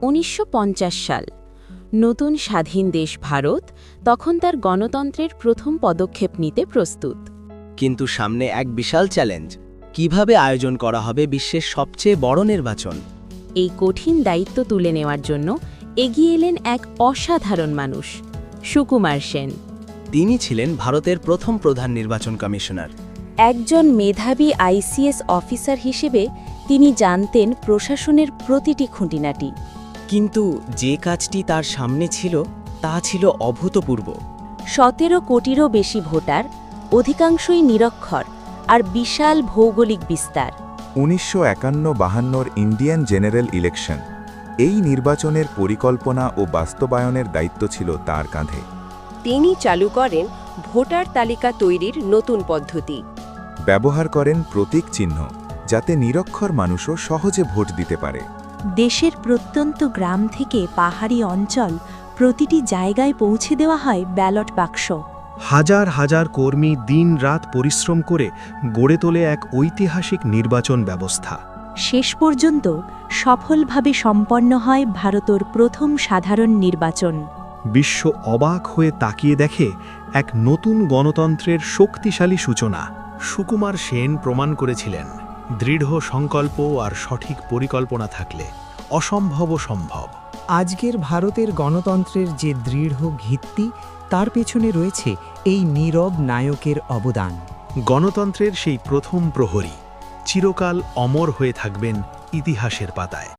1950 সাল। নতুন স্বাধীন দেশ ভারত তখন তার গণতন্ত্রের প্রথম পদক্ষেপ নিতে প্রস্তুত। কিন্তু সামনে এক বিশাল চ্যালেঞ্জ, কিভাবে আয়োজন করা হবে বিশ্বের সবচেয়ে বড় নির্বাচন। এই কঠিন দায়িত্ব তুলে নেওয়ার জন্য এগিয়ে এলেন এক অসাধারণ মানুষ, সুকুমার সেন। তিনি ছিলেন ভারতের প্রথম প্রধান নির্বাচন কমিশনার। একজন মেধাবী আইসিএস অফিসার হিসেবে তিনি জানতেন প্রশাসনের প্রতিটি খুঁটিনাটি। কিন্তু যে কাজটি তার সামনে ছিল তা ছিল অভূতপূর্ব। 17 কোটিরও বেশি ভোটার, অধিকাংশই নিরক্ষর, আর বিশাল ভৌগোলিক বিস্তার। 1951-52 ইন্ডিয়ান জেনারেল ইলেকশন, এই নির্বাচনের পরিকল্পনা ও বাস্তবায়নের দায়িত্ব ছিল তার কাঁধে। তিনি চালু করেন ভোটার তালিকা তৈরির নতুন পদ্ধতি। ব্যবহার করেন প্রতীক চিহ্ন, যাতে নিরক্ষর মানুষও সহজে ভোট দিতে পারে। দেশের প্রত্যন্ত গ্রাম থেকে পাহাড়ি অঞ্চল প্রতিটি জায়গায় পৌঁছে দেওয়া হয় ব্যালট বাক্স। হাজার হাজার কর্মী দিন-রাত পরিশ্রম করে গড়ে তোলে এক ঐতিহাসিক নির্বাচন ব্যবস্থা। শেষ পর্যন্ত সফলভাবে সম্পন্ন হয় ভারতের প্রথম সাধারণ নির্বাচন। বিশ্ব অবাক হয়ে তাকিয়ে দেখে এক নতুন গণতন্ত্রের শক্তিশালী সূচনা। সুকুমার সেন প্রমাণ করেছিলেন, দৃঢ় সংকল্প আর সঠিক পরিকল্পনা থাকলে অসম্ভবও সম্ভব। আজকের ভারতের গণতন্ত্রের যে দৃঢ় ভিত্তি, তার পেছনে রয়েছে এই নীরব নায়কের অবদান। গণতন্ত্রের সেই প্রথম প্রহরী চিরকাল অমর হয়ে থাকবেন ইতিহাসের পাতায়।